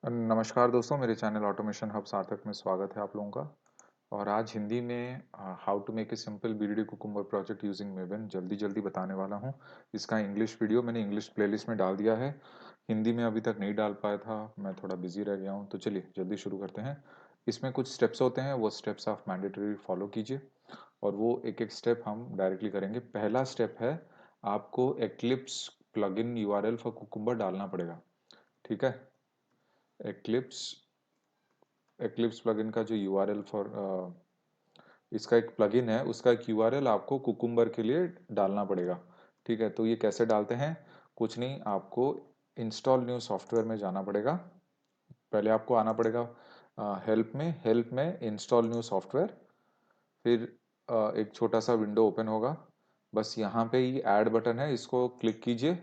नमस्कार दोस्तों, मेरे चैनल ऑटोमेशन हब सार्थक में स्वागत है आप लोगों का। और आज हिंदी में how to make a simple BDD cucumber project using Maven जल्दी बताने वाला हूं। इसका इंग्लिश वीडियो मैंने इंग्लिश प्लेलिस्ट में डाल दिया है। हिंदी में अभी तक नहीं डाल पाया था, मैं थोड़ा बिजी रह गया हूं। तो चलिए जल्दी शुरू करते हैं। इसमें कुछ स्टेप्स होते हैं, वो स्टेप्स आप मैंडेटरी फॉलो कीजिए और वो एक एक स्टेप हम डायरेक्टली करेंगे। पहला स्टेप है, आपको eclipse plugin URL for cucumber डालना पड़ेगा। ठीक है। एक्लिप्स एक्लिप्स प्लगइन का जो यूआरएल फॉर इसका एक प्लगइन है, उसका एक यूआरएल आपको कुकुम्बर के लिए डालना पड़ेगा। ठीक है, तो ये कैसे डालते हैं? कुछ नहीं, आपको इंस्टॉल न्यू सॉफ्टवेयर में जाना पड़ेगा। पहले आपको आना पड़ेगा हेल्प में इंस्टॉल न्यू सॉफ्टवेयर। फिर एक छोटा सा विंडो ओपन होगा। बस यहाँ पे ये ऐड बटन है, इसको क्लिक कीजिए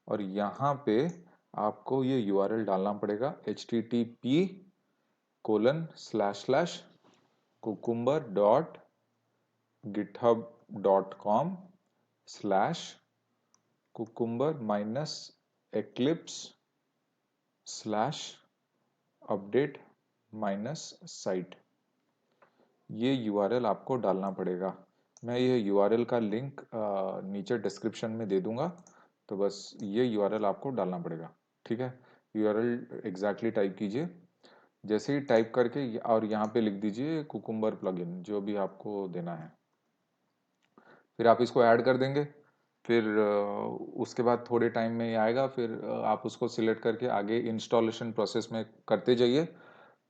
और यहाँ पे आपको ये यूआरएल डालना पड़ेगा http://cucumber.github.com/cucumber-update-site। ये यूआरएल आपको डालना पड़ेगा। मैं ये यूआरएल का लिंक नीचे डिस्क्रिप्शन में दे दूंगा। तो बस ये यूआरएल आपको डालना पड़ेगा। ठीक है, यूआरएल एग्जैक्टली टाइप कीजिए। जैसे ही टाइप करके और यहाँ पे लिख दीजिए कुकुम्बर प्लगइन, जो भी आपको देना है। फिर आप इसको ऐड कर देंगे। फिर उसके बाद थोड़े टाइम में ये आएगा। फिर आप उसको सिलेक्ट करके आगे इंस्टॉलेशन प्रोसेस में करते जाइए।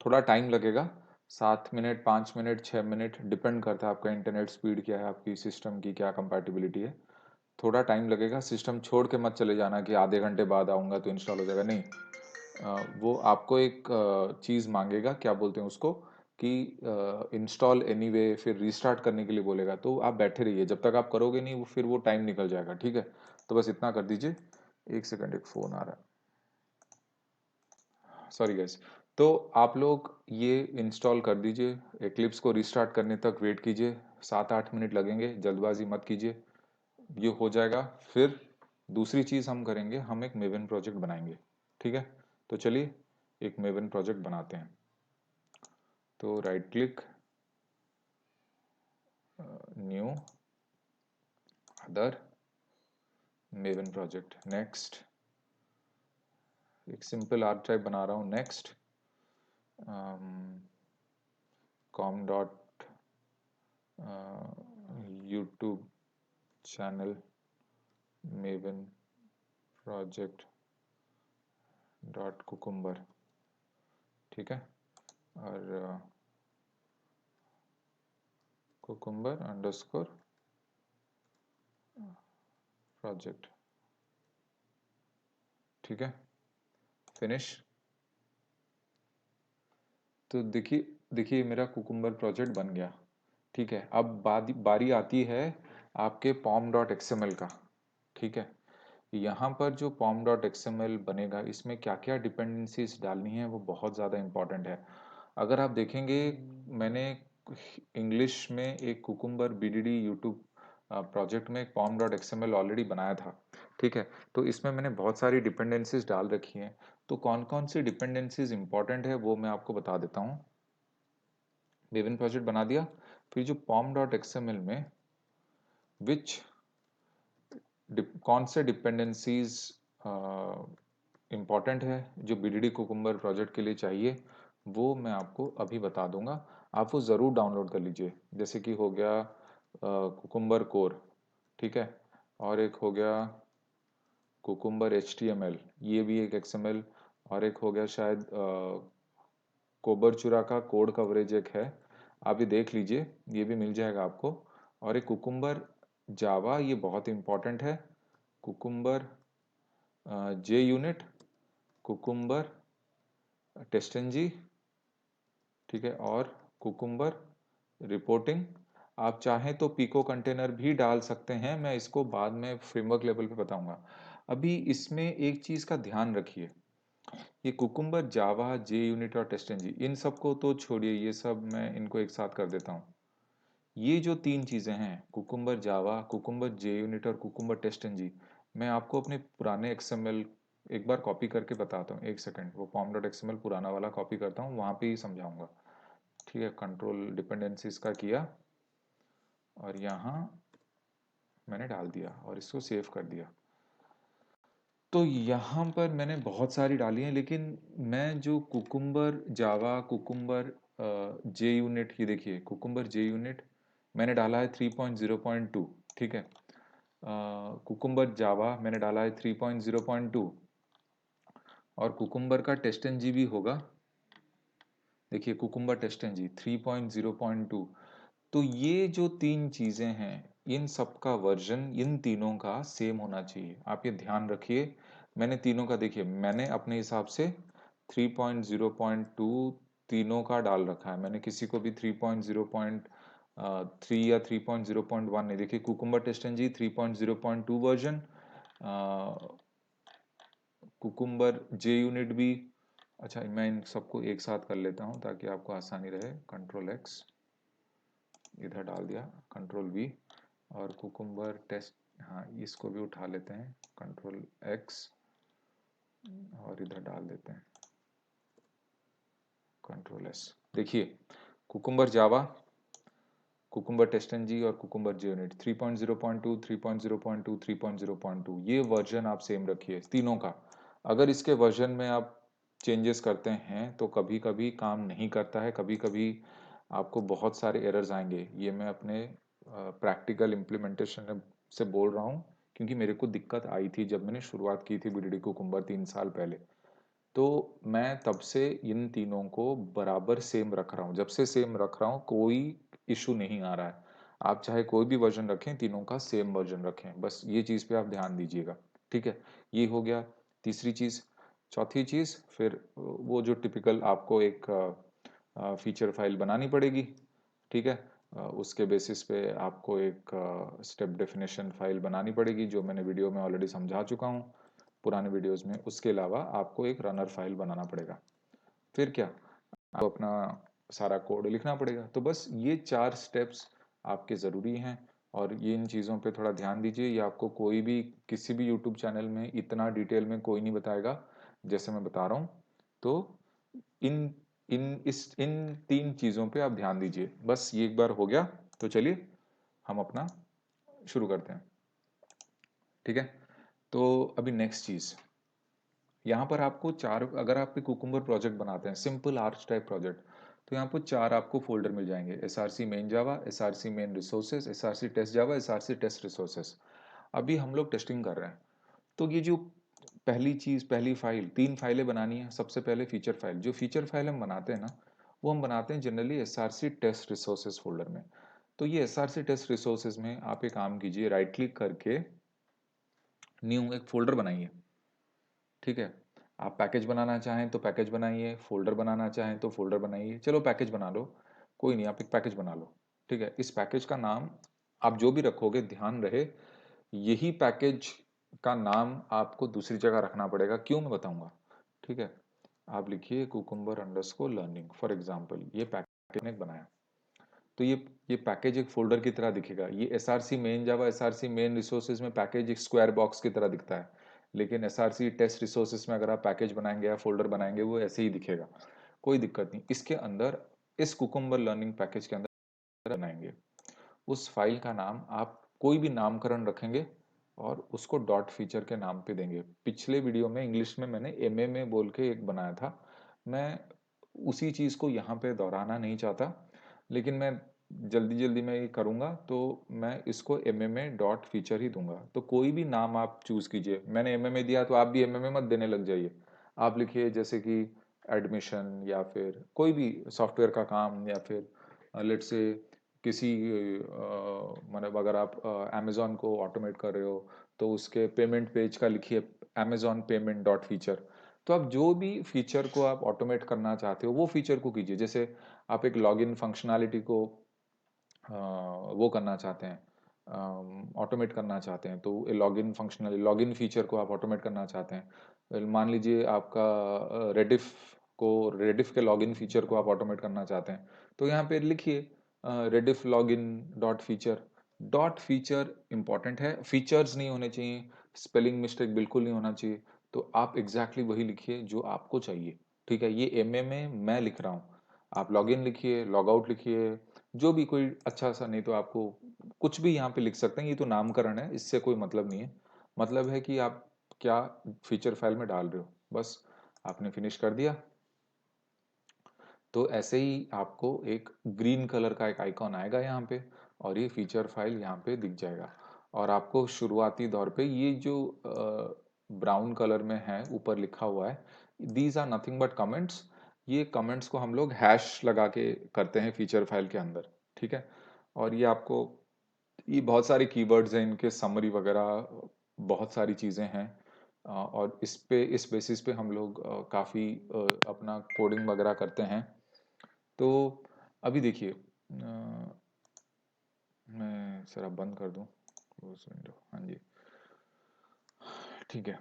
थोड़ा टाइम लगेगा, 7 मिनट, 5 मिनट, 6 मिनट, डिपेंड करता है आपका इंटरनेट स्पीड क्या है, आपकी सिस्टम की क्या कंपैटिबिलिटी है। थोड़ा टाइम लगेगा। सिस्टम छोड़ के मत चले जाना कि आधे घंटे बाद आऊँगा तो इंस्टॉल हो जाएगा, नहीं। वो आपको एक चीज़ मांगेगा, क्या बोलते हैं उसको, कि इंस्टॉल एनीवे, फिर रीस्टार्ट करने के लिए बोलेगा। तो आप बैठे रहिए, जब तक आप करोगे नहीं वो फिर वो टाइम निकल जाएगा। ठीक है, तो बस इतना कर दीजिए। एक सेकंड, एक फ़ोन आ रहा है, सॉरी गैस। तो आप लोग ये इंस्टॉल कर दीजिए। एक्लिप्स को रीस्टार्ट करने तक वेट कीजिए, 7-8 मिनट लगेंगे, जल्दबाजी मत कीजिए, ये हो जाएगा। फिर दूसरी चीज़ हम करेंगे, हम एक मेवन प्रोजेक्ट बनाएंगे। ठीक है, तो चलिए एक मेवन प्रोजेक्ट बनाते हैं। तो right click, new, other, maven project, next. एक सिंपल आर्क टाइप बना रहा हूँ, next. Com dot YouTube channel maven project dot cucumber. ठीक है, और कुकुम्बर अंडरस्कोर प्रोजेक्ट। ठीक है, फिनिश। तो देखिए देखिए मेरा कुकुम्बर प्रोजेक्ट बन गया। ठीक है, अब बारी आती है आपके पॉम डॉट एक्सएमएल का। ठीक है, यहाँ पर जो पॉम डॉट एक्सएमएल बनेगा, इसमें क्या क्या डिपेंडेंसीज डालनी है वो बहुत ज़्यादा इंपॉर्टेंट है। अगर आप देखेंगे, मैंने इंग्लिश में एक कुकुम्बर बीडीडी यूट्यूब प्रोजेक्ट में एक पॉम डॉट एक्सएमएल ऑलरेडी बनाया था। ठीक है, तो इसमें मैंने बहुत सारी डिपेंडेंसीज डाल रखी हैं। तो कौन कौन सी डिपेंडेंसीज इंपॉर्टेंट है वो मैं आपको बता देता हूँ। मेवन प्रोजेक्ट बना दिया। फिर जो पॉम डॉट एक्सएमएल में विच कौन से डिपेंडेंसीज इम्पॉर्टेंट है, जो बीडीडी कुकुम्बर प्रोजेक्ट के लिए चाहिए, वो मैं आपको अभी बता दूंगा। आप वो ज़रूर डाउनलोड कर लीजिए। जैसे कि हो गया कुकुम्बर कोर। ठीक है, और एक हो गया कुकुम्बर एचटीएमएल, ये भी एक एक्सएमएल। और एक हो गया शायद कोबरचुरा का कोड कवरेज एक है, आप ये देख लीजिए, ये भी मिल जाएगा आपको। और एक कुकुम्बर जावा, ये बहुत इंपॉर्टेंट है। कुकुम्बर जे यूनिट, कुकुम्बर टेस्टनजी। ठीक है, और कुकुम्बर रिपोर्टिंग। आप चाहें तो पिको कंटेनर भी डाल सकते हैं, मैं इसको बाद में फ्रेमवर्क लेवल पे बताऊंगा। अभी इसमें एक चीज़ का ध्यान रखिए, ये कुकुम्बर जावा जे यूनिट और टेस्टनजी, इन सबको तो छोड़िए, ये सब मैं इनको एक साथ कर देता हूँ। ये जो तीन चीज़ें हैं, कुकुम्बर जावा, कुकुम्बर जे यूनिट और कुकुम्बर टेस्टनजी, मैं आपको अपने पुराने एक्सएमएल एक बार कॉपी करके बताता हूँ, एक सेकंड, वो pom.xml पुराना वाला कॉपी करता हूँ, वहाँ पे ही समझाऊंगा। ठीक है, कंट्रोल डिपेंडेंसीज का किया और यहाँ मैंने डाल दिया और इसको सेव कर दिया। तो यहाँ पर मैंने बहुत सारी डाली हैं, लेकिन मैं जो कुकुम्बर जावा, कुकुम्बर जे यूनिट, ये देखिए कुकुम्बर जे यूनिट मैंने डाला है 3.0.2। ठीक है, कुकुम्बर जावा मैंने डाला है 3.0.2 और कुकुम्बर का टेस्ट एन जी भी होगा। देखिए कुकुम्बर टेस्ट एन जी 3.0.2। तो ये जो तीन चीज़ें हैं, इन सब का वर्जन इन तीनों का सेम होना चाहिए। आप ये ध्यान रखिए। मैंने तीनों का, देखिए मैंने अपने हिसाब से 3.0.2 तीनों का डाल रखा है। मैंने किसी को भी 3.0.3 या 3.0.1 नहीं। देखिए Cucumber test N G 3.0.2 version, Cucumber JUnit भी। अच्छा, मैं इन सबको एक साथ कर लेता हूँ ताकि आपको आसानी रहे। कंट्रोल एक्स इधर डाल दिया, कंट्रोल वी, और कुकुम्बर टेस्ट, हाँ इसको भी उठा लेते हैं, कंट्रोल एक्स और इधर डाल देते हैं कंट्रोल एस। देखिए कुकुम्बर जावा, कुकुम्बर टेस्ट एन जी और कुकुम्बर जे यूनिट 3.0.2, 3.0.2, 3.0.2, ये वर्जन आप सेम रखिए तीनों का। अगर इसके वर्जन में आप चेंजेस करते हैं तो कभी कभी काम नहीं करता है, कभी कभी आपको बहुत सारे एरर्स आएंगे। ये मैं अपने प्रैक्टिकल इम्प्लीमेंटेशन से बोल रहा हूँ, क्योंकि मेरे को दिक्कत आई थी जब मैंने शुरुआत की थी बीडीडी कुकुम्बर 3 साल पहले। तो मैं तब से इन तीनों को बराबर सेम रख रहा हूँ। जब से सेम रख रहा हूँ कोई इशू नहीं आ रहा है। आप चाहे कोई भी वर्जन रखें, तीनों का सेम वर्जन रखें, बस ये चीज़ पे आप ध्यान दीजिएगा। ठीक है, ये हो गया तीसरी चीज़। चौथी चीज़, फिर वो जो टिपिकल आपको एक फीचर फाइल बनानी पड़ेगी। ठीक है, उसके बेसिस पे आपको एक स्टेप डेफिनेशन फाइल बनानी पड़ेगी, जो मैंने वीडियो में ऑलरेडी समझा चुका हूँ पुराने वीडियोस में। उसके अलावा आपको एक रनर फाइल बनाना पड़ेगा। फिर क्या, आपको अपना सारा कोड लिखना पड़ेगा। तो बस ये 4 स्टेप्स आपके ज़रूरी हैं, और ये इन चीज़ों पे थोड़ा ध्यान दीजिए। ये आपको कोई भी किसी भी यूट्यूब चैनल में इतना डिटेल में कोई नहीं बताएगा जैसे मैं बता रहा हूँ। तो इन इन 3 चीज़ों पे आप ध्यान दीजिए। बस ये एक बार हो गया, तो चलिए हम अपना शुरू करते हैं। ठीक है, तो अभी नेक्स्ट चीज़, यहाँ पर आपको चार, अगर आप एक कुकुम्बर प्रोजेक्ट बनाते हैं, सिंपल आर्च टाइप प्रोजेक्ट, तो यहाँ पर 4 आपको फोल्डर मिल जाएंगे। S R C main Java, S R C main resources, S R C test Java, S R C test resources. अभी हम लोग टेस्टिंग कर रहे हैं, तो ये जो पहली चीज़, पहली फाइल, 3 फाइलें बनानी है। सबसे पहले फीचर फाइल, जो फीचर फाइल हम बनाते हैं ना, वो हम बनाते हैं generally S R C test resources folder में। तो ये S R C test resources में आप एक काम कीजिए, राइट क्लिक करके न्यू एक फोल्डर बनाइए। ठीक है, आप पैकेज बनाना चाहें तो पैकेज बनाइए, फोल्डर बनाना चाहें तो फोल्डर बनाइए। चलो पैकेज बना लो, कोई नहीं, आप एक पैकेज बना लो। ठीक है, इस पैकेज का नाम आप जो भी रखोगे ध्यान रहे, यही पैकेज का नाम आपको दूसरी जगह रखना पड़ेगा। क्यों, मैं बताऊंगा। ठीक है, आप लिखिए cucumber underscore learning for example, ये पैकेज ने बनाया। तो ये पैकेज एक फोल्डर की तरह दिखेगा। ये S R C main Java, S R C main resources में पैकेज एक स्क्वायर बॉक्स की तरह दिखता है, लेकिन S R C test resources में अगर आप पैकेज बनाएंगे या फोल्डर बनाएंगे वो ऐसे ही दिखेगा। कोई दिक्कत नहीं, इसके अंदर, इस कुकुम्बर लर्निंग पैकेज के अंदर बनाएंगे, उस फाइल का नाम आप कोई भी नामकरण रखेंगे और उसको डॉट फीचर के नाम पे देंगे। पिछले वीडियो में इंग्लिश में मैंने एमएमए बोल के एक बनाया था, मैं उसी चीज़ को यहाँ पे दोहराना नहीं चाहता, लेकिन मैं जल्दी जल्दी में ये करूँगा, तो मैं इसको एमएमए डॉट फीचर ही दूंगा। तो कोई भी नाम आप चूज़ कीजिए। मैंने एमएमए दिया तो आप भी एमएमए मत देने लग जाइए। आप लिखिए जैसे कि एडमिशन, या फिर कोई भी सॉफ्टवेयर का काम, या फिर लेट्स से किसी मतलब अगर आप अमेज़ॉन को ऑटोमेट कर रहे हो तो उसके पेमेंट पेज का लिखिए अमेज़ॉन पेमेंट डॉट फीचर। तो आप जो भी फीचर को आप ऑटोमेट करना चाहते हो वो फीचर को कीजिए। जैसे आप एक लॉगिन फंक्शनैलिटी को वो करना चाहते हैं, ऑटोमेट करना चाहते हैं, तो लॉगिन फंक्शनल लॉगिन फीचर को आप ऑटोमेट करना चाहते हैं। मान लीजिए आपका रेडिफ के लॉगिन फीचर को आप ऑटोमेट करना चाहते हैं, तो यहाँ पे लिखिए Rediff login dot feature. Dot feature important है, फीचर्स नहीं होने चाहिए, स्पेलिंग मिस्टेक बिल्कुल नहीं होना चाहिए। तो आप एग्जैक्टली वही लिखिए जो आपको चाहिए। ठीक है, ये एमएमए मैं लिख रहा हूँ, आप लॉगिन लिखिए, लॉग आउट लिखिए, जो भी कोई अच्छा सा, नहीं तो आपको कुछ भी यहाँ पे लिख सकते हैं। ये तो नामकरण है, इससे कोई मतलब नहीं है। मतलब है कि आप क्या फीचर फाइल में डाल रहे हो, बस आपने फिनिश कर दिया। तो ऐसे ही आपको एक ग्रीन कलर का एक आइकॉन आएगा यहाँ पे, और ये फीचर फाइल यहाँ पे दिख जाएगा। और आपको शुरुआती दौर पे ये जो ब्राउन कलर में है ऊपर लिखा हुआ है, these are nothing but comments. ये कमेंट्स को हम लोग हैश लगा के करते हैं फीचर फाइल के अंदर। ठीक है, और ये आपको, ये बहुत सारे कीवर्ड्स हैं, इनके समरी वगैरह बहुत सारी चीज़ें हैं। और इस बेसिस पे हम लोग काफ़ी अपना कोडिंग वगैरह करते हैं। तो अभी देखिए, मैं जरा बंद कर दूं क्लोज विंडो, हाँ जी। ठीक है,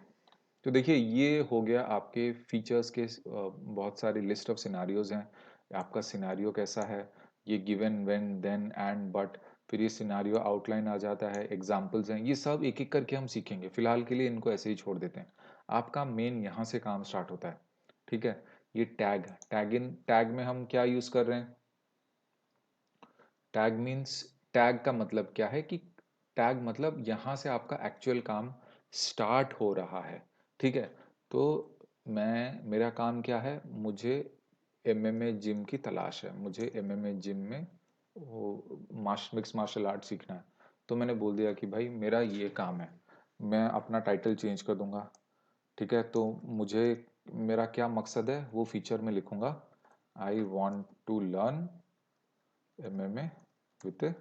तो देखिए ये हो गया आपके फीचर्स के बहुत सारी लिस्ट ऑफ सिनारियोज हैं। आपका सिनारियो कैसा है, ये given when then and but, फिर ये सिनारियो आउटलाइन आ जाता है, एग्जांपल्स हैं, ये सब एक एक करके हम सीखेंगे। फिलहाल के लिए इनको ऐसे ही छोड़ देते हैं। आपका मेन यहाँ से काम स्टार्ट होता है। ठीक है, ये टैग में हम क्या यूज कर रहे हैं। टैग मीन्स, टैग का मतलब क्या है कि टैग मतलब यहाँ से आपका एक्चुअल काम स्टार्ट हो रहा है। ठीक है, तो मेरा काम क्या है, मुझे एमएमए जिम की तलाश है, मुझे एमएमए जिम में वो मिक्स मार्शल आर्ट सीखना है। तो मैंने बोल दिया कि भाई मेरा ये काम है, मैं अपना टाइटल चेंज कर दूंगा। ठीक है, तो मुझे, मेरा क्या मकसद है वो फीचर में लिखूंगा, I want to learn MMA with a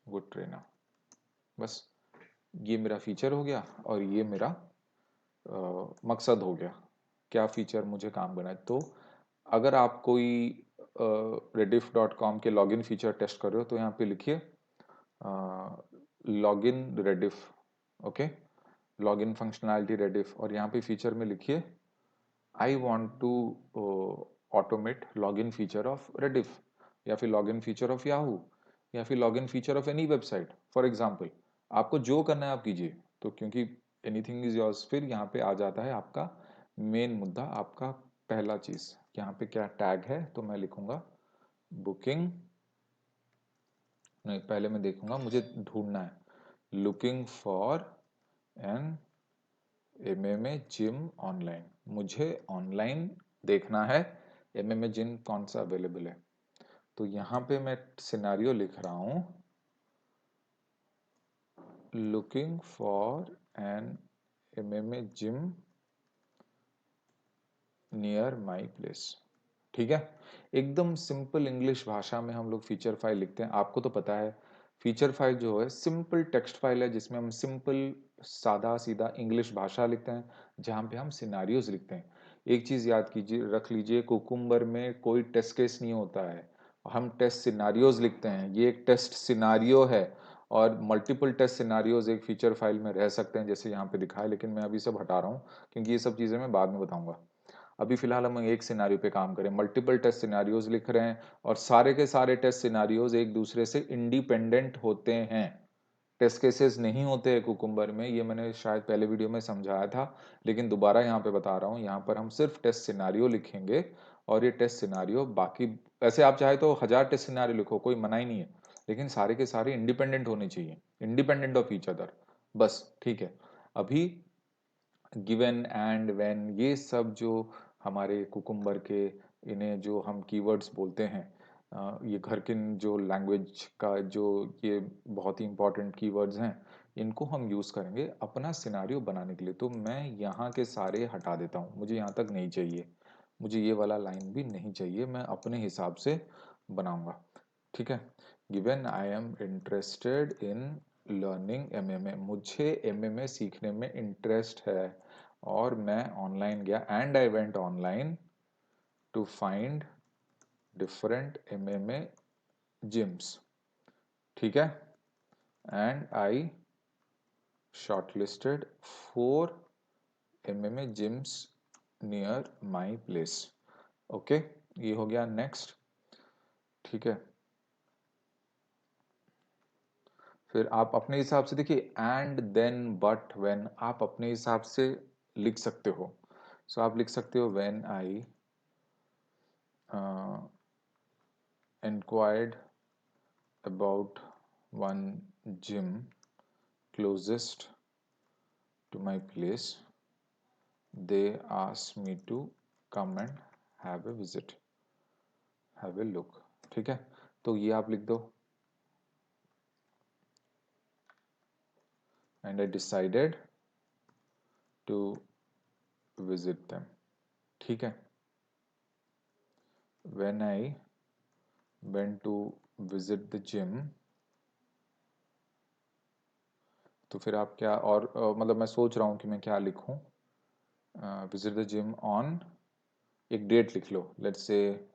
good trainer. बस ये मेरा फीचर हो गया, और ये मेरा मकसद हो गया, क्या फीचर मुझे काम करना है। तो अगर आप कोई rediff.com के लॉगिन फीचर टेस्ट कर रहे हो, तो यहाँ पे लिखिए login Rediff. Okay, login functionality Rediff, और यहाँ पे फीचर में लिखिए I want to automate login feature of Rediff, या फिर लॉगिन फीचर ऑफ याहू, या फिर login feature of any website for example. आपको जो करना है आप कीजिए। तो क्योंकि एनीथिंग इज योर्स, फिर यहाँ पे आ जाता है आपका मेन मुद्दा, आपका पहला चीज यहाँ पे क्या टैग है, तो मैं लिखूंगा बुकिंग, नहीं पहले मैं देखूंगा, मुझे ढूंढना है looking for an MMA gym online. मुझे ऑनलाइन देखना है एमएमए जिम कौन सा अवेलेबल है। तो यहाँ पे मैं सिनारियो लिख रहा हूँ looking for an MMA gym near my place. ठीक है, एकदम सिंपल इंग्लिश भाषा में हम लोग फीचर फाइल लिखते हैं। आपको तो पता है फीचर फाइल जो है सिंपल टेक्स्ट फाइल है, जिसमें हम सिंपल सादा सीधा इंग्लिश भाषा लिखते हैं, जहाँ पे हम सिनारियोज लिखते हैं। एक चीज याद कीजिए, रख लीजिए, कुकुम्बर में कोई टेस्ट केस नहीं होता है, हम टेस्ट सिनारियोज लिखते हैं। ये एक टेस्ट सिनारियो है, और मल्टीपल टेस्ट सिनारियोज एक फीचर फाइल में रह सकते हैं, जैसे यहाँ पे दिखा है। लेकिन मैं अभी सब हटा रहा हूँ, क्योंकि ये सब चीजें मैं बाद में बताऊंगा। अभी फिलहाल हम एक सिनारियो पे काम करें, मल्टीपल टेस्ट सिनारियोज लिख रहे हैं, और सारे के सारे टेस्ट सिनारियोज एक दूसरे से इंडिपेंडेंट होते हैं। टेस्ट केसेस नहीं होते हैं कुकुम्बर में, ये मैंने शायद पहले वीडियो में समझाया था, लेकिन दोबारा यहाँ पे बता रहा हूँ। यहाँ पर हम सिर्फ टेस्ट सिनारियो लिखेंगे, और ये टेस्ट सिनारियो बाकी, वैसे आप चाहे तो 1000 टेस्ट सिनारियो लिखो, कोई मना ही नहीं है, लेकिन सारे के सारे इंडिपेंडेंट होने चाहिए, इंडिपेंडेंट ऑफ ईच अदर। बस ठीक है। अभी गिवन एंड व्हेन, ये सब जो हमारे कुकुम्बर के, इन्हें जो हम कीवर्ड्स बोलते हैं, ये घर के जो लैंग्वेज का जो ये बहुत ही इंपॉर्टेंट कीवर्ड्स हैं, इनको हम यूज़ करेंगे अपना सिनारियो बनाने के लिए। तो मैं यहाँ के सारे हटा देता हूँ, मुझे यहाँ तक नहीं चाहिए, मुझे ये वाला लाइन भी नहीं चाहिए, मैं अपने हिसाब से बनाऊंगा। ठीक है, given I am interested in learning MMA, मुझे एमएमए सीखने में इंटरेस्ट है, और मैं ऑनलाइन गया, and I went online to find different MMA gyms. ठीक है, and I shortlisted 4 MMA gyms near my place. Okay, ये हो गया नेक्स्ट। ठीक है, फिर आप अपने हिसाब से देखिए, एंड देन बट व्हेन, आप अपने हिसाब से लिख सकते हो। सो आप लिख सकते हो when I inquired about one gym closest to my place, they asked me to come and have a visit, have a look। ठीक है, तो ये आप लिख दो, and I decided to visit them। ठीक है, when I went to visit the gym, तो फिर आप क्या और मतलब मैं सोच रहा हूँ कि मैं क्या लिखूँ। विजिट द जिम ऑन, एक डेट लिख लो, लेट्स से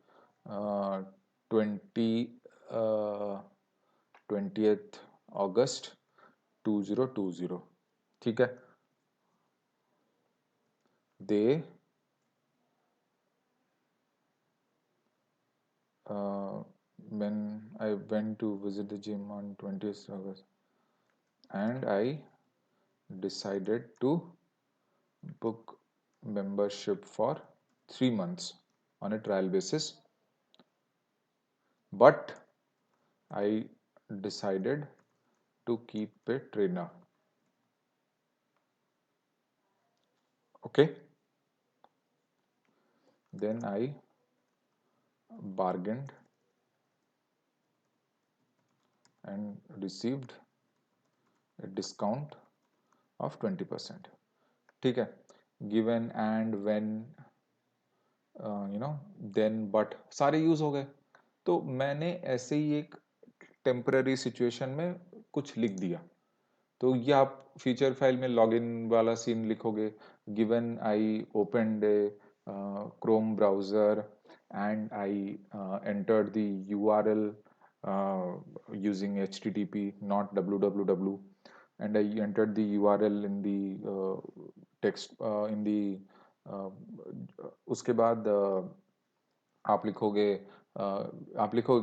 20th August 2020। ठीक है, दे when I went to visit the gym on 20th August and I decided to book membership for 3 months on a trial basis, but I decided to keep a trainer। Okay, then I bargained and received a discount of 20%। ठीक है, given and when then but सारे use हो गए। तो मैंने ऐसे ही एक temporary situation में कुछ लिख दिया। तो ये आप फीचर फाइल में लॉगिन वाला सीन लिखोगे, given I opened A Chrome browser and I entered the URL using http not www, and I entered the URL in the text in the uh, उसके बाद आप लिखोगे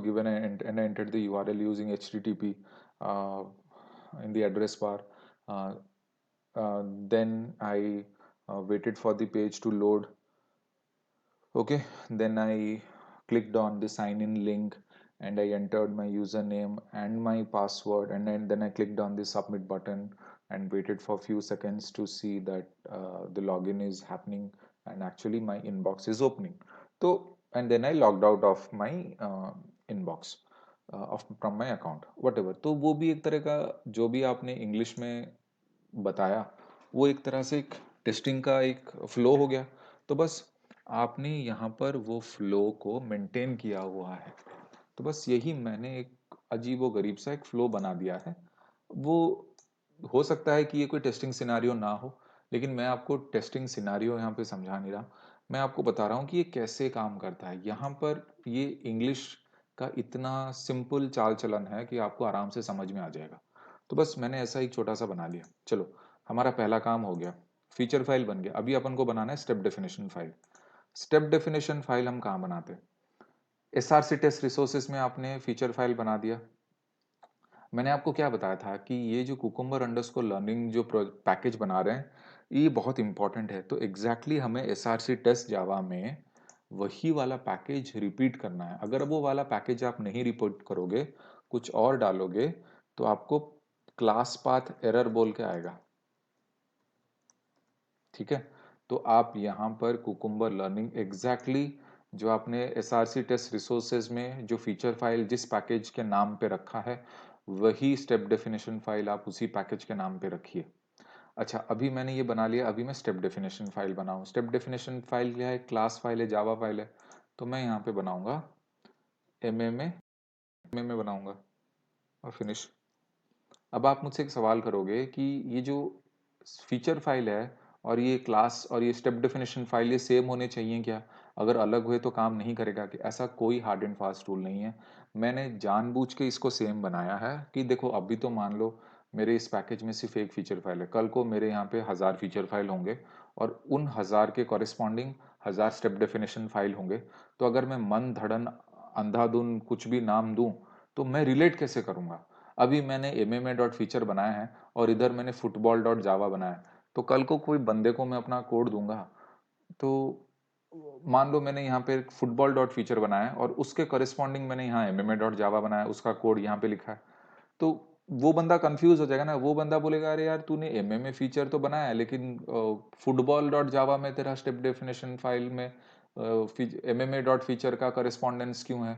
given and I entered the URL using http in the address bar। uh, then I waited for the page to load। Okay, then I clicked on the sign in link and I entered my username and my password, and then I clicked on the submit button and waited for a few seconds to see that the login is happening and actually my inbox is opening। So and then I logged out of my inbox from my account whatever। तो वो भी एक तरह का, जो भी आपने English में बताया, वो एक तरह से एक टेस्टिंग का एक फ्लो हो गया। तो बस आपने यहाँ पर वो फ्लो को मेंटेन किया हुआ है। तो बस यही मैंने एक अजीबो गरीब सा एक फ्लो बना दिया है। वो हो सकता है कि ये कोई टेस्टिंग सिनारियो ना हो, लेकिन मैं आपको टेस्टिंग सिनारियो यहाँ पे समझा नहीं रहा। मैं आपको बता रहा हूँ कि ये कैसे काम करता है। यहाँ पर ये इंग्लिश का इतना सिंपल चाल चलन है कि आपको आराम से समझ में आ जाएगा। तो बस मैंने ऐसा एक छोटा सा बना लिया। चलो, हमारा पहला काम हो गया, फीचर फाइल बन गया। अभी अपन को बनाना है step definition file. Step definition file हम कहाँ बनाते हैं? एसआरसी टेस्ट रिसोर्सेज में आपने फीचर फाइल बना दिया। मैंने आपको क्या बताया था कि ये जो कुकुम्बर अंडरस्कोर लर्निंग जो पैकेज बना रहे हैं, ये बहुत इंपॉर्टेंट है। तो एग्जैक्टली हमें एसआरसी टेस्ट जावा में वही वाला पैकेज रिपीट करना है। अगर वो वाला पैकेज आप नहीं रिपीट करोगे, कुछ और डालोगे, तो आपको क्लास पाथ एरर बोल के आएगा। ठीक है, तो आप यहाँ पर कुकुम्बर लर्निंग एग्जैक्टली जो आपने एसआरसी टेस्ट रिसोर्सेज में जो फीचर फाइल जिस पैकेज के नाम पे रखा है, वही स्टेप डेफिनेशन फाइल आप उसी पैकेज के नाम पे रखिए। अच्छा, अभी मैंने ये बना लिया। अभी मैं स्टेप डेफिनेशन फाइल बनाऊं। स्टेप डेफिनेशन फाइल क्या है? क्लास फाइल है, जावा फाइल है। तो मैं यहाँ पे बनाऊंगा एम ए में बनाऊंगा और फिनिश। अब आप मुझसे एक सवाल करोगे कि ये जो फीचर फाइल है और ये क्लास और ये स्टेप डेफिनेशन फाइल, ये सेम होने चाहिए क्या? अगर अलग हुए तो काम नहीं करेगा? कि ऐसा कोई हार्ड एंड फास्ट रूल नहीं है। मैंने जानबूझ के इसको सेम बनाया है कि देखो, अभी तो मान लो मेरे इस पैकेज में सिर्फ एक फीचर फाइल है, कल को मेरे यहाँ पे 1000 फीचर फाइल होंगे और उन 1000 के कॉरेस्पॉन्डिंग 1000 स्टेप डेफिनेशन फाइल होंगे। तो अगर मैं मन धड़न अंधाधुन कुछ भी नाम दूं, तो मैं रिलेट कैसे करूंगा? अभी मैंने एमएमए डॉट फीचर बनाया है और इधर मैंने फुटबॉल डॉट जावा बनाया है। तो कल को कोई बंदे को मैं अपना कोड दूंगा, तो मान लो मैंने यहाँ पे फुटबॉल डॉट फीचर बनाया है और उसके करस्पॉन्डिंग मैंने यहाँ एमएमए डॉट जावा बनाया, उसका कोड यहाँ पे लिखा है, तो वो बंदा कंफ्यूज हो जाएगा ना। वो बंदा बोलेगा अरे यार तूने एमएमए फीचर तो बनाया है, लेकिन फुटबॉल डॉट जावा में तेरा स्टेप डेफिनेशन फाइल में एमएमए डॉट फीचर का करस्पॉन्डेंस क्यों है।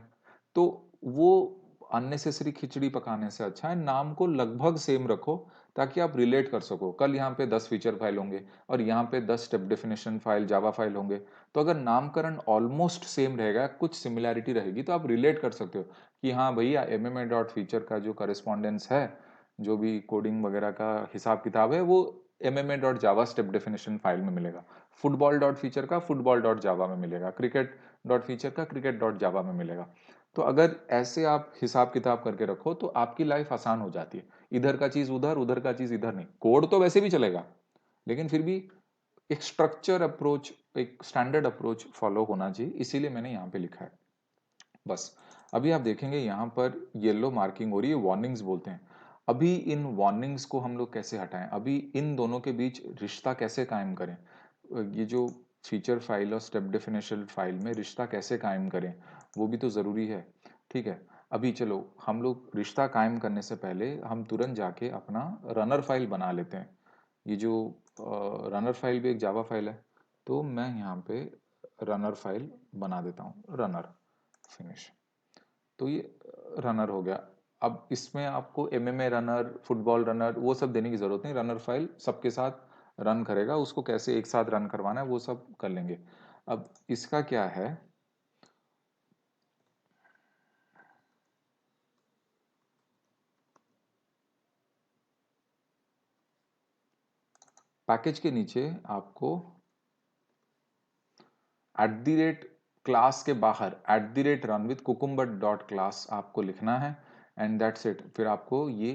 तो वो अननेसेसरी खिचड़ी पकाने से अच्छा है नाम को लगभग सेम रखो, ताकि आप रिलेट कर सको। कल यहाँ पे 10 फीचर फाइल होंगे और यहाँ पे 10 step definition file Java file होंगे, तो अगर नामकरण ऑलमोस्ट सेम रहेगा, कुछ सिमिलैरिटी रहेगी, तो आप रिलेट कर सकते हो कि हाँ भैया एमएमए डॉट फीचर का जो करस्पॉन्डेंस है, जो भी कोडिंग वगैरह का हिसाब किताब है, वो एमएमए डॉट जावा स्टेप डेफिनेशन फाइल में मिलेगा, फुटबॉल डॉट फीचर का फुटबॉल डॉट जावा में मिलेगा, क्रिकेट डॉट फीचर का क्रिकेट डॉट जावा में मिलेगा। तो अगर ऐसे आप हिसाब किताब करके रखो तो आपकी लाइफ आसान हो जाती है। इधर का चीज उधर, उधर का चीज इधर नहीं, कोड तो वैसे भी चलेगा, लेकिन फिर भी एक स्ट्रक्चर अप्रोच, एक स्टैंडर्ड अप्रोच फॉलो होना चाहिए, इसीलिए मैंने यहाँ पे लिखा है बस। अभी आप देखेंगे यहाँ पर येलो मार्किंग हो रही है, वार्निंग्स बोलते हैं। अभी इन वार्निंग्स को हम लोग कैसे हटाएं, अभी इन दोनों के बीच रिश्ता कैसे कायम करें, ये जो फीचर फाइल और स्टेप डेफिनेशन फाइल में रिश्ता कैसे कायम करें, वो भी तो ज़रूरी है। ठीक है, अभी चलो हम लोग रिश्ता कायम करने से पहले हम तुरंत जाके अपना रनर फाइल बना लेते हैं। ये जो रनर फाइल भी एक जावा फाइल है, तो मैं यहाँ पे रनर फाइल बना देता हूँ, रनर फिनिश। तो ये रनर हो गया। अब इसमें आपको एमएमए रनर, फुटबॉल रनर वो सब देने की जरूरत नहीं, रनर फाइल सबके साथ रन करेगा, उसको कैसे एक साथ रन करवाना है वो सब कर लेंगे। अब इसका क्या है, पैकेज के नीचे आपको एट द रेट क्लास के बाहर at the rate run with cucumber dot class आपको लिखना है, एंड दैट्स इट। फिर आपको ये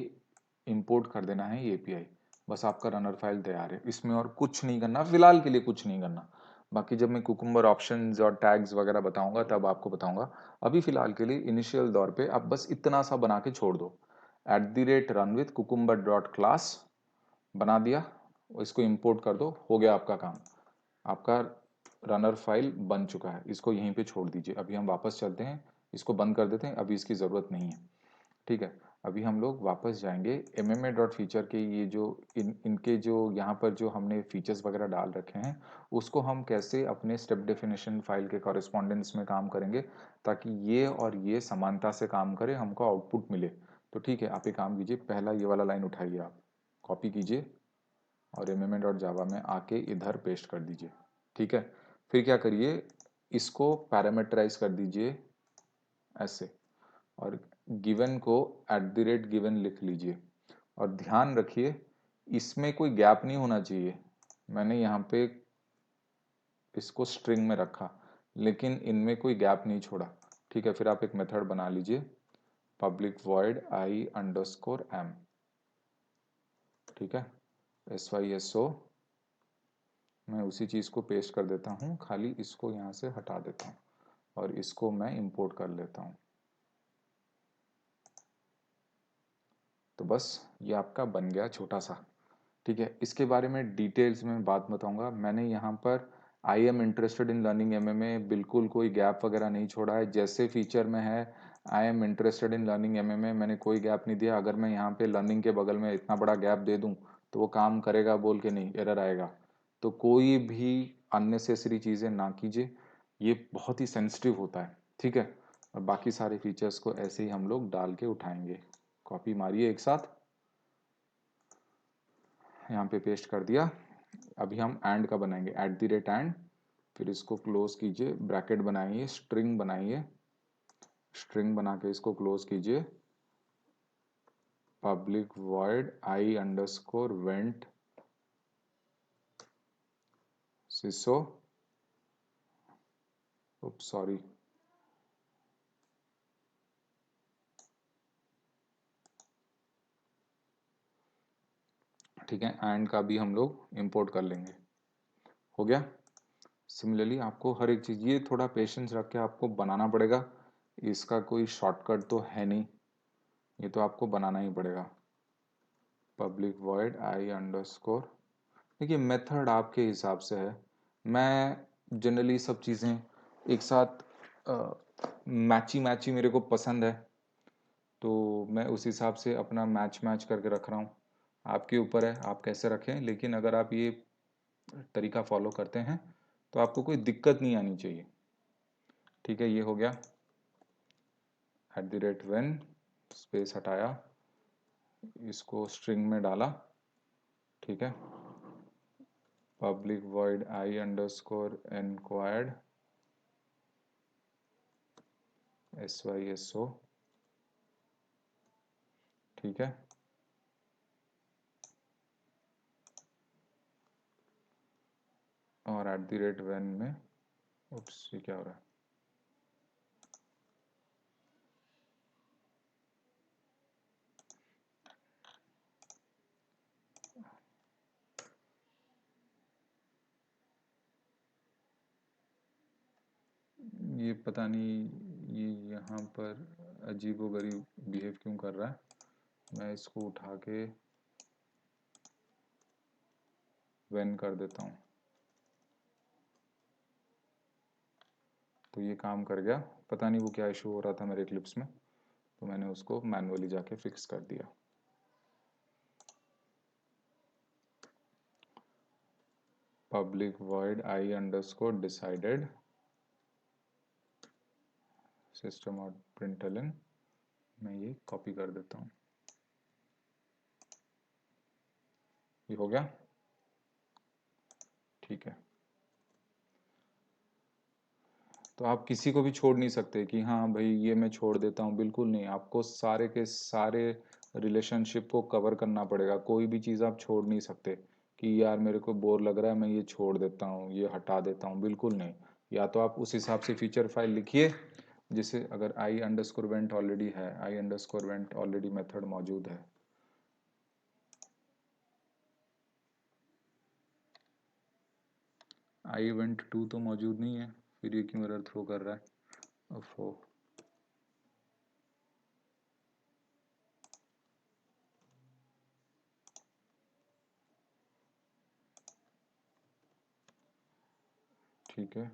इंपोर्ट कर देना है ये एपीआई, बस आपका रनर फाइल तैयार है। इसमें और कुछ नहीं करना, फिलहाल के लिए कुछ नहीं करना। बाकी जब मैं कुकुम्बर ऑप्शंस और टैग्स वगैरह बताऊंगा तब आपको बताऊंगा। अभी फिलहाल के लिए इनिशियल दौर पे आप बस इतना सा बना के छोड़ दो, at the rate run with cucumber dot class बना दिया, इसको इंपोर्ट कर दो, हो गया आपका काम। आपका रनर फाइल बन चुका है, इसको यहीं पे छोड़ दीजिए। अभी हम वापस चलते हैं, इसको बंद कर देते हैं, अभी इसकी ज़रूरत नहीं है। ठीक है, अभी हम लोग वापस जाएंगे एमएमए डॉट फीचर के, ये जो इनके जो यहाँ पर जो हमने फीचर्स वगैरह डाल रखे हैं, उसको हम कैसे अपने स्टेप डेफिनेशन फाइल के कॉरेस्पॉन्डेंस में काम करेंगे, ताकि ये और ये समानता से काम करे, हमको आउटपुट मिले। तो ठीक है, आप एक काम कीजिए, पहला ये वाला लाइन उठाइए, आप कॉपी कीजिए और एमएमए डॉट जावा में आके इधर पेस्ट कर दीजिए। ठीक है, फिर क्या करिए, इसको पैरामीटराइज कर दीजिए ऐसे, और गिवन को एट द रेट गिवन लिख लीजिए। और ध्यान रखिए इसमें कोई गैप नहीं होना चाहिए। मैंने यहाँ पे इसको स्ट्रिंग में रखा, लेकिन इनमें कोई गैप नहीं छोड़ा। ठीक है, फिर आप एक मेथड बना लीजिए, public void I underscore M. ठीक है, SYSO, मैं उसी चीज़ को पेस्ट कर देता हूँ, खाली इसको यहाँ से हटा देता हूँ और इसको मैं इंपोर्ट कर लेता हूँ। तो बस ये आपका बन गया छोटा सा। ठीक है, इसके बारे में डिटेल्स में बात बताऊंगा। मैंने यहाँ पर आई am interested in learning MMA बिल्कुल कोई गैप वगैरह नहीं छोड़ा है, जैसे फीचर में है आई am interested in learning MMA, मैंने कोई गैप नहीं दिया। अगर मैं यहाँ पे लर्निंग के बगल में इतना बड़ा गैप दे दूँ तो वो काम करेगा बोल के नहीं, एरर आएगा। तो कोई भी अननेसेसरी चीज़ें ना कीजिए, ये बहुत ही सेंसिटिव होता है। ठीक है, और बाकी सारे फीचर्स को ऐसे ही हम लोग डाल के उठाएंगे। कॉपी मारिए एक साथ, यहाँ पे पेस्ट कर दिया। अभी हम एंड का बनाएंगे, एट द रेट एंड, फिर इसको क्लोज कीजिए, ब्रैकेट बनाइए, स्ट्रिंग बनाइए, स्ट्रिंग बना के इसको क्लोज कीजिए, public void I underscore went seesaw, sorry, ठीक है, एंड का भी हम लोग इंपोर्ट कर लेंगे। हो गया। सिमिलरली आपको हर एक चीज़, ये थोड़ा पेशेंस रख के आपको बनाना पड़ेगा, इसका कोई शॉर्टकट तो है नहीं, ये तो आपको बनाना ही पड़ेगा। पब्लिक वॉइड आई अंडरस्कोर देखिए मेथड आपके हिसाब से है। मैं जनरली सब चीज़ें एक साथ मैची मैची मेरे को पसंद है, तो मैं उस हिसाब से अपना मैच मैच करके रख रहा हूँ। आपके ऊपर है आप कैसे रखें, लेकिन अगर आप ये तरीका फॉलो करते हैं तो आपको कोई दिक्कत नहीं आनी चाहिए। ठीक है, ये हो गया। @when स्पेस हटाया, इसको स्ट्रिंग में डाला। ठीक है, पब्लिक वॉइड i_enquired SYSO। ठीक है, और @when में, उप्स ये क्या हो रहा है, ये पता नहीं ये यहाँ पर अजीबोगरीब बिहेव क्यों कर रहा है। मैं इसको उठा के वेन कर देता हूँ, तो ये काम कर गया। पता नहीं वो क्या इशू हो रहा था मेरे क्लिप्स में, तो मैंने उसको मैनुअली जाके फिक्स कर दिया। पब्लिक वॉइड i_decided सिस्टम और println, मैं ये कॉपी कर देता हूँ। ये हो गया। ठीक है, तो आप किसी को भी छोड़ नहीं सकते कि हाँ भाई ये मैं छोड़ देता हूँ, बिल्कुल नहीं। आपको सारे के सारे रिलेशनशिप को कवर करना पड़ेगा। कोई भी चीज़ आप छोड़ नहीं सकते कि यार मेरे को बोर लग रहा है मैं ये छोड़ देता हूँ, ये हटा देता हूँ, बिल्कुल नहीं। या तो आप उस हिसाब से फीचर फाइल लिखिए, जिसे अगर i_went ऑलरेडी है, i_went ऑलरेडी मेथड मौजूद है। i_went2 तो मौजूद नहीं है, फिर ये क्यों एरर थ्रो कर रहा है। ओफो, ठीक है।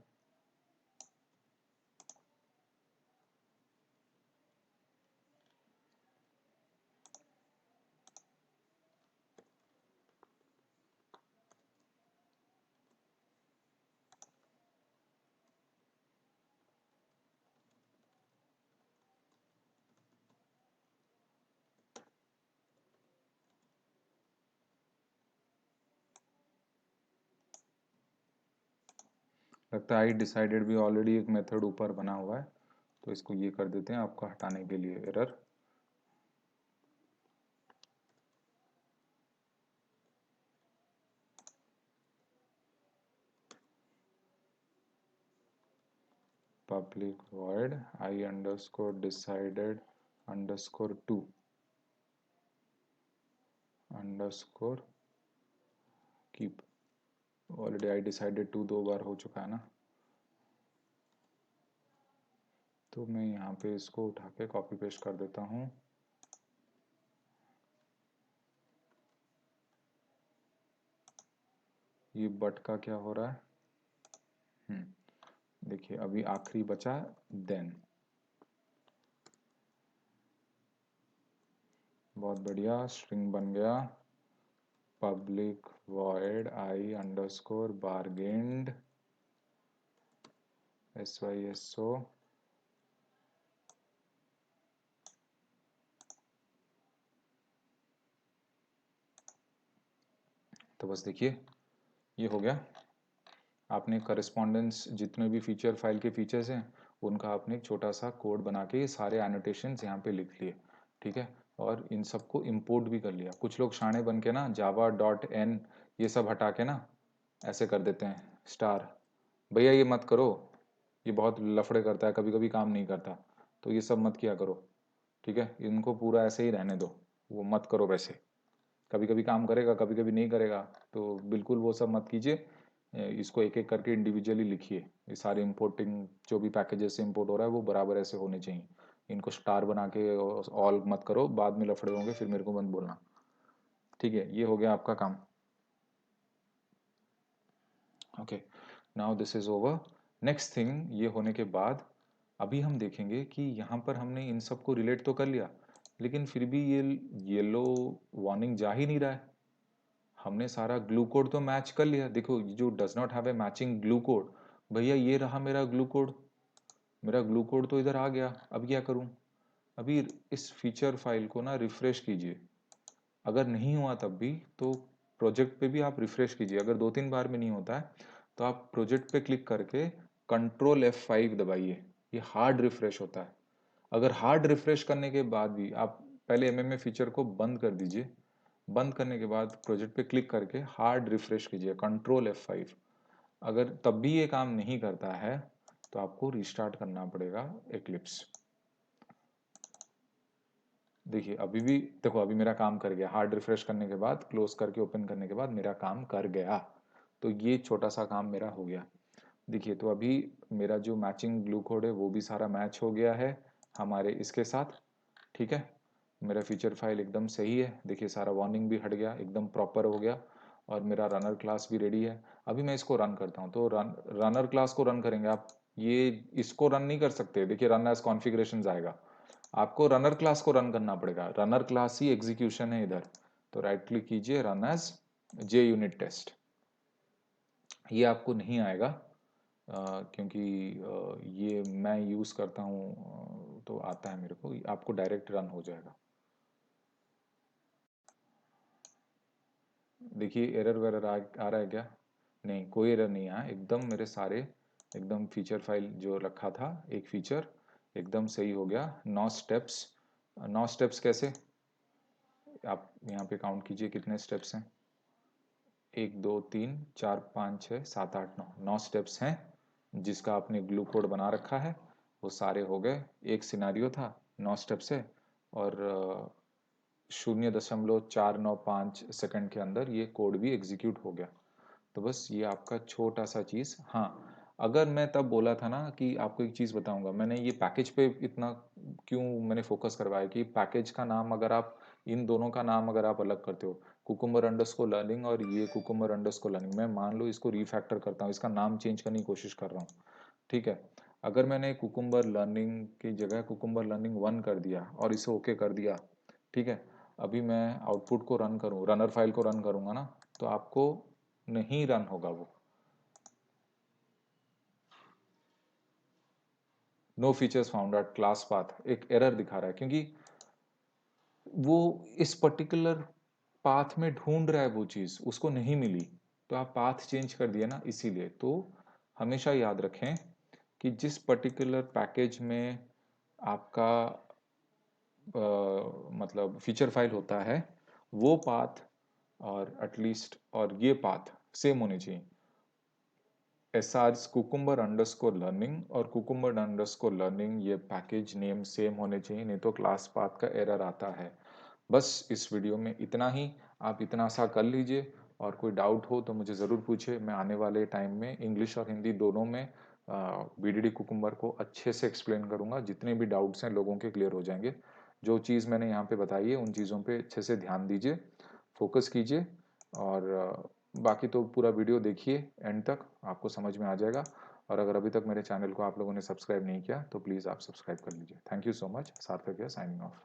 लगता है आई डिसाइडेड भी ऑलरेडी एक मेथड ऊपर बना हुआ है, तो इसको ये कर देते हैं आपको हटाने के लिए error. Public void i_decided_2 underscore keep. Already i_decided2 2 बार हो चुका है ना, तो मैं यहाँ पे इसको उठा के कॉपी पेस्ट कर देता हूँ। ये बट का क्या हो रहा है। देखिए अभी आखिरी बचा देन। बहुत बढ़िया, स्ट्रिंग बन गया। Public void i_bargained SYSO। तो बस देखिए ये हो गया। आपने करस्पॉन्डेंस जितने भी फीचर फाइल के फीचर्स हैं उनका आपने एक छोटा सा कोड बना के ये सारे एनोटेशंस यहाँ पे लिख लिए। ठीक है, और इन सबको इंपोर्ट भी कर लिया। कुछ लोग शाणे बन के ना java.n ये सब हटा के ना ऐसे कर देते हैं स्टार। भैया ये मत करो, ये बहुत लफड़े करता है, कभी कभी काम नहीं करता, तो ये सब मत किया करो। ठीक है, इनको पूरा ऐसे ही रहने दो, वो मत करो वैसे। कभी कभी काम करेगा कभी कभी नहीं करेगा, तो बिल्कुल वो सब मत कीजिए। इसको एक एक करके इंडिविजुअली लिखिए। ये सारे इंपोर्टिंग जो भी पैकेजेस से इंपोर्ट हो रहा है वो बराबर ऐसे होने चाहिए। इनको स्टार बना के ऑल मत करो, बाद में लफड़े होंगे फिर मेरे को मत बोलना। ठीक है, ये हो गया आपका काम। Okay, now this is over. Next thing, ये होने के बाद अभी हम देखेंगे कि यहाँ पर हमने इन सब को रिलेट तो कर लिया, लेकिन फिर भी ये येलो वार्निंग जा ही नहीं रहा है। हमने सारा ग्लू कोड तो मैच कर लिया, देखो ये जो does not have a matching glue code, भैया ये रहा मेरा ग्लू कोड, मेरा ग्लू कोड तो इधर आ गया। अब क्या करूं? अभी इस फीचर फाइल को ना रिफ्रेश कीजिए, अगर नहीं हुआ तब भी तो प्रोजेक्ट पे भी आप रिफ्रेश कीजिए। अगर 2-3 बार में नहीं होता है तो आप प्रोजेक्ट पे क्लिक करके कंट्रोल F5 दबाइए, ये हार्ड रिफ्रेश होता है। अगर हार्ड रिफ्रेश करने के बाद भी आप पहले MMA फीचर को बंद कर दीजिए, बंद करने के बाद प्रोजेक्ट पे क्लिक करके हार्ड रिफ्रेश कीजिए कंट्रोल F5। अगर तब भी ये काम नहीं करता है तो आपको रिस्टार्ट करना पड़ेगा एक्लिप्स। देखिए अभी भी, देखो अभी मेरा काम कर गया, हार्ड रिफ्रेश करने के बाद क्लोज करके ओपन करने के बाद मेरा काम कर गया। तो ये छोटा सा काम मेरा हो गया। देखिए तो अभी मेरा जो मैचिंग ग्लू कोड है वो भी सारा मैच हो गया है हमारे इसके साथ। ठीक है, मेरा फीचर फाइल एकदम सही है। देखिए सारा वार्निंग भी हट गया, एकदम प्रॉपर हो गया, और मेरा रनर क्लास भी रेडी है। अभी मैं इसको रन करता हूँ, तो रनर क्लास को रन करेंगे आप, ये इसको रन नहीं कर सकते। देखिए रन एज कॉन्फ़िगरेशन आएगा, आपको रनर क्लास को रन करना पड़ेगा, रनर क्लास ही एग्जीक्यूशन है इधर। तो राइट क्लिक कीजिए, रन एज JUnit टेस्ट। ये आपको नहीं आएगा क्योंकि ये मैं यूज़ करता हूँ तो आता है मेरे को, आपको डायरेक्ट रन हो जाएगा। देखिए एरर वेरर आ रहा है क्या? नहीं, कोई एरर नहीं आया, एकदम मेरे सारे एकदम फीचर फाइल जो रखा था एक फीचर एकदम सही हो गया। 9 स्टेप्स, 9 स्टेप्स कैसे? आप यहाँ पे काउंट कीजिए कितने स्टेप्स हैं। 1 2 3 4 5 6 7 8 9, 9 स्टेप्स हैं जिसका आपने ग्लू कोड बना रखा है, वो सारे हो गए। एक सिनारियो था, 9 स्टेप्स है, और 0.495 सेकंड के अंदर ये कोड भी एग्जीक्यूट हो गया। तो बस ये आपका छोटा सा चीज़। हाँ, अगर मैं तब बोला था ना कि आपको एक चीज़ बताऊंगा, मैंने ये पैकेज पे इतना क्यों मैंने फोकस करवाया कि पैकेज का नाम अगर आप, इन दोनों का नाम अगर आप अलग करते हो, कुकुम्बर अंडरस्कोर लर्निंग और ये कुकुम्बर अंडरस्कोर लर्निंग, मैं मान लो इसको रीफैक्टर करता हूँ, इसका नाम चेंज करने की कोशिश कर रहा हूँ। ठीक है, अगर मैंने कुकुम्बर लर्निंग की जगह कुकुम्बर लर्निंग 1 कर दिया और इसे ओके कर दिया, ठीक है, अभी मैं आउटपुट को रन करूँ, रनर फाइल को रन करूँगा ना, तो आपको नहीं रन होगा वो। No features found at class path एक एरर दिखा रहा है, क्योंकि वो इस पर्टिकुलर पाथ में ढूंढ रहा है वो चीज़, उसको नहीं मिली, तो आप पाथ चेंज कर दिया ना, इसीलिए। तो हमेशा याद रखें कि जिस पर्टिकुलर पैकेज में आपका मतलब फीचर फाइल होता है, वो पाथ और एटलीस्ट और ये पाथ सेम होने चाहिए। एस कुकुम्बर अंडरस्कोर लर्निंग और कुकुम्बर अंडरस्कोर लर्निंग, ये पैकेज नेम सेम होने चाहिए, नहीं तो क्लास पाथ का एरर आता है। बस इस वीडियो में इतना ही, आप इतना सा कर लीजिए, और कोई डाउट हो तो मुझे ज़रूर पूछिए। मैं आने वाले टाइम में इंग्लिश और हिंदी दोनों में BDD कुकुम्बर को अच्छे से एक्सप्लेन करूँगा, जितने भी डाउट्स हैं लोगों के क्लियर हो जाएंगे। जो चीज़ मैंने यहाँ पे बताई है उन चीज़ों पे अच्छे से ध्यान दीजिए, फोकस कीजिए, और बाकी तो पूरा वीडियो देखिए एंड तक, आपको समझ में आ जाएगा। और अगर अभी तक मेरे चैनल को आप लोगों ने सब्सक्राइब नहीं किया तो प्लीज़ आप सब्सक्राइब कर लीजिए। Thank you so much. सार्थक है, साइनिंग ऑफ।